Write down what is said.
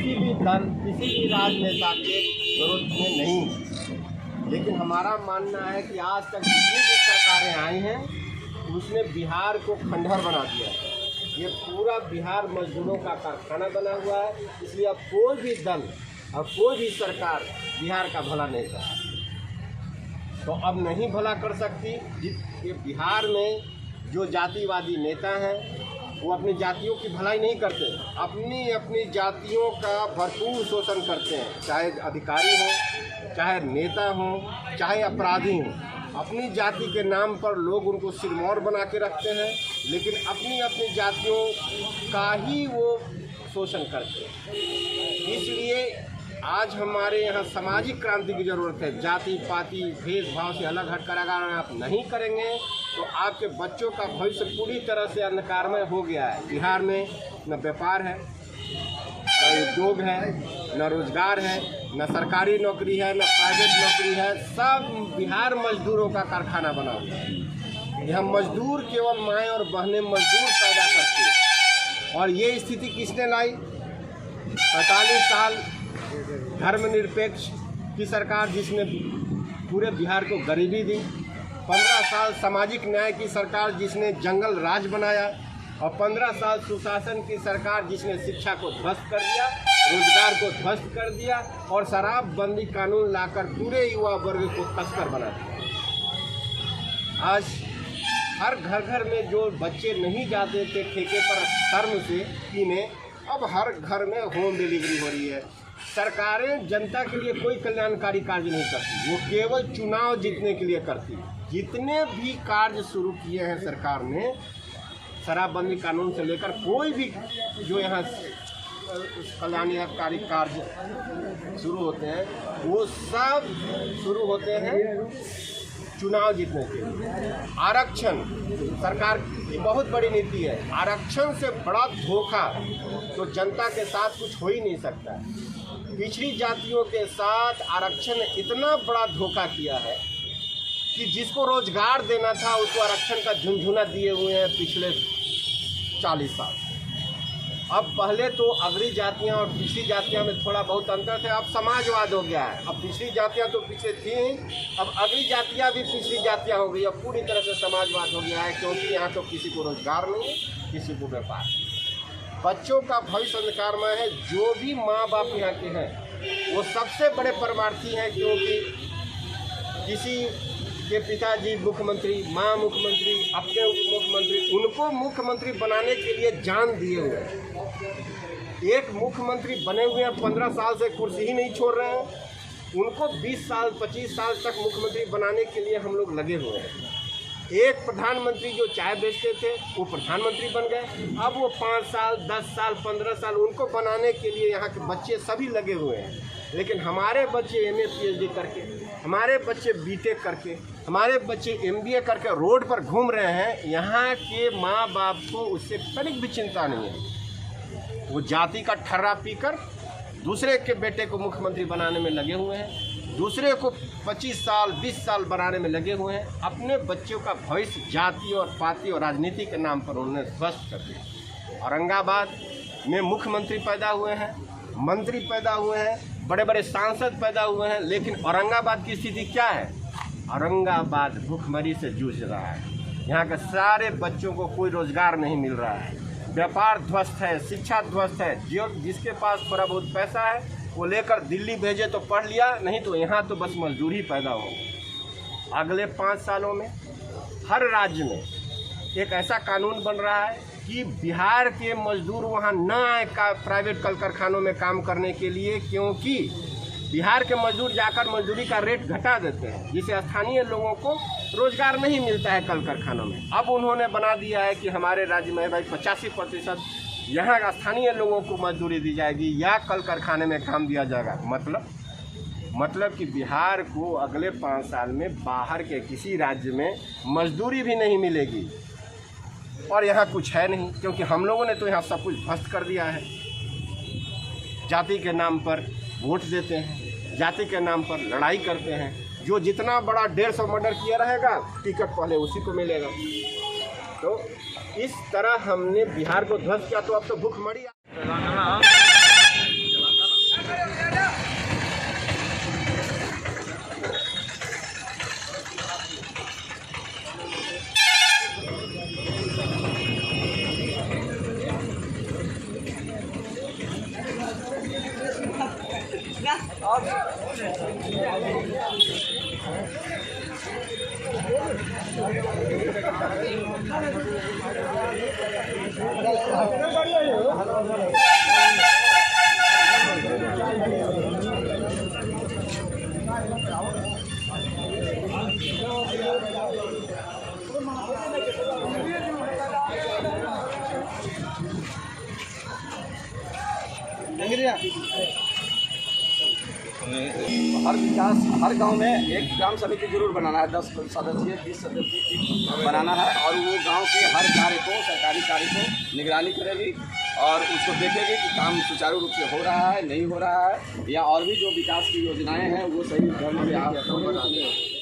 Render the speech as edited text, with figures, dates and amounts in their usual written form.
किसी भी दल, किसी भी राजनेता के विरोध में नहीं है। लेकिन हमारा मानना है कि आज तक जितनी भी सरकारें आई हैं उसने बिहार को खंडहर बना दिया है। ये पूरा बिहार मजदूरों का कारखाना बना हुआ है। इसलिए अब कोई भी दल और कोई भी सरकार बिहार का भला नहीं कर सकती, तो अब नहीं भला कर सकती। ये बिहार में जो जातिवादी नेता हैं वो अपनी जातियों की भलाई नहीं करते, अपनी जातियों का भरपूर शोषण करते हैं। चाहे अधिकारी हों, चाहे नेता हों, चाहे अपराधी हों, अपनी जाति के नाम पर लोग उनको सिरमौर बना के रखते हैं, लेकिन अपनी जातियों का ही वो शोषण करते हैं। इसलिए आज हमारे यहाँ सामाजिक क्रांति की ज़रूरत है। जाति पाति भेदभाव से अलग हटकर अगर आप नहीं करेंगे तो आपके बच्चों का भविष्य पूरी तरह से अंधकारमय हो गया है। बिहार में न व्यापार है, न उद्योग है, न रोजगार है, न सरकारी नौकरी है, न प्राइवेट नौकरी है। सब बिहार मजदूरों का कारखाना बना हुआ है। यह मजदूर केवल माएँ और बहनें मजदूर पैदा करती हैं। और ये स्थिति किसने लाई? 45 साल धर्मनिरपेक्ष की सरकार जिसने पूरे बिहार को गरीबी दी, 15 साल सामाजिक न्याय की सरकार जिसने जंगल राज बनाया, और 15 साल सुशासन की सरकार जिसने शिक्षा को ध्वस्त कर दिया, रोजगार को ध्वस्त कर दिया और शराबबंदी कानून लाकर पूरे युवा वर्ग को तस्कर बना दिया। आज हर घर में जो बच्चे नहीं जाते थे ठेके पर शर्म से पीने, अब हर घर में होम डिलीवरी हो रही है। सरकारें जनता के लिए कोई कल्याणकारी कार्य नहीं करती, वो केवल चुनाव जीतने के लिए करती है। जितने भी कार्य शुरू किए हैं सरकार ने, शराबबंदी कानून से लेकर कोई भी जो यहाँ कल्याणकारी कार्य शुरू होते हैं, वो सब शुरू होते हैं चुनाव जीतने के लिए। आरक्षण सरकार की बहुत बड़ी नीति है। आरक्षण से बड़ा धोखा तो जनता के साथ कुछ हो ही नहीं सकता। पिछड़ी जातियों के साथ आरक्षण ने इतना बड़ा धोखा किया है कि जिसको रोजगार देना था उसको आरक्षण का झुनझुना दिए हुए हैं पिछले 40 साल। अब पहले तो अग्री जातियां और पिछड़ी जातियां में थोड़ा बहुत अंतर थे, अब समाजवाद हो गया है। अब पिछड़ी जातियां तो पीछे थी, अब अग्री जातियां भी पिछड़ी जातियां हो गई। अब पूरी तरह से समाजवाद हो गया है, क्योंकि यहाँ तो किसी को रोजगार नहीं है, किसी को व्यापार। बच्चों का भविष्य अंधकारमय है। जो भी माँ बाप यहाँ के हैं वो सबसे बड़े परमार्थी हैं, क्योंकि किसी के पिताजी मुख्यमंत्री, माँ मुख्यमंत्री, अपने मुख्यमंत्री, उनको मुख्यमंत्री बनाने के लिए जान दिए हुए हैं। एक मुख्यमंत्री बने हुए हैं, 15 साल से कुर्सी ही नहीं छोड़ रहे हैं। उनको 20 साल 25 साल तक मुख्यमंत्री बनाने के लिए हम लोग लगे हुए हैं। एक प्रधानमंत्री जो चाय बेचते थे वो प्रधानमंत्री बन गए। अब वो 5 साल 10 साल 15 साल उनको बनाने के लिए यहाँ के बच्चे सभी लगे हुए हैं। लेकिन हमारे बच्चे MA PhD करके, हमारे बच्चे BTech करके, हमारे बच्चे MBA करके रोड पर घूम रहे हैं। यहाँ के माँ बाप को उससे तनिक भी चिंता नहीं है। वो जाति का ठर्रा पीकर दूसरे के बेटे को मुख्यमंत्री बनाने में लगे हुए हैं, दूसरे को 25 साल 20 साल बनाने में लगे हुए हैं। अपने बच्चों का भविष्य जाति और पाति और राजनीति के नाम पर उन्होंने ध्वस्त कर दिया। औरंगाबाद में मुख्यमंत्री पैदा हुए हैं, मंत्री पैदा हुए हैं, बड़े बड़े सांसद पैदा हुए हैं, लेकिन औरंगाबाद की स्थिति क्या है? औरंगाबाद भूखमरी से जूझ रहा है। यहाँ के सारे बच्चों को कोई रोजगार नहीं मिल रहा है, व्यापार ध्वस्त है, शिक्षा ध्वस्त है। जो जिसके पास थोड़ा बहुत पैसा है वो लेकर दिल्ली भेजे तो पढ़ लिया, नहीं तो यहाँ तो बस मजदूरी पैदा हो। अगले 5 सालों में हर राज्य में एक ऐसा कानून बन रहा है कि बिहार के मजदूर वहाँ न आए प्राइवेट कल कारखानों में काम करने के लिए, क्योंकि बिहार के मजदूर जाकर मजदूरी का रेट घटा देते हैं, जिससे स्थानीय लोगों को रोजगार नहीं मिलता है कल कारखानों में। अब उन्होंने बना दिया है कि हमारे राज्य में भाई 85% यहाँ का स्थानीय लोगों को मजदूरी दी जाएगी या कल कारखाने में काम दिया जाएगा। मतलब कि बिहार को अगले 5 साल में बाहर के किसी राज्य में मजदूरी भी नहीं मिलेगी। और यहाँ कुछ है नहीं, क्योंकि हम लोगों ने तो यहाँ सब कुछ ध्वस्त कर दिया है। जाति के नाम पर वोट देते हैं, जाति के नाम पर लड़ाई करते हैं। जो जितना बड़ा 150 मर्डर किया रहेगा टिकट पहले उसी को मिलेगा। तो इस तरह हमने बिहार को ध्वस्त किया, तो अब तो भूखमरी हर विकास, हर गांव में एक ग्राम समिति जरूर बनाना है, 10 सदस्यीय 20 सदस्यीय बनाना है, और वो गांव के हर कार्य को, सरकारी कार्य को निगरानी करेगी और उसको देखेगी कि काम सुचारू रूप से हो रहा है, नहीं हो रहा है, या और भी जो विकास की योजनाएं हैं वो सही ढंग से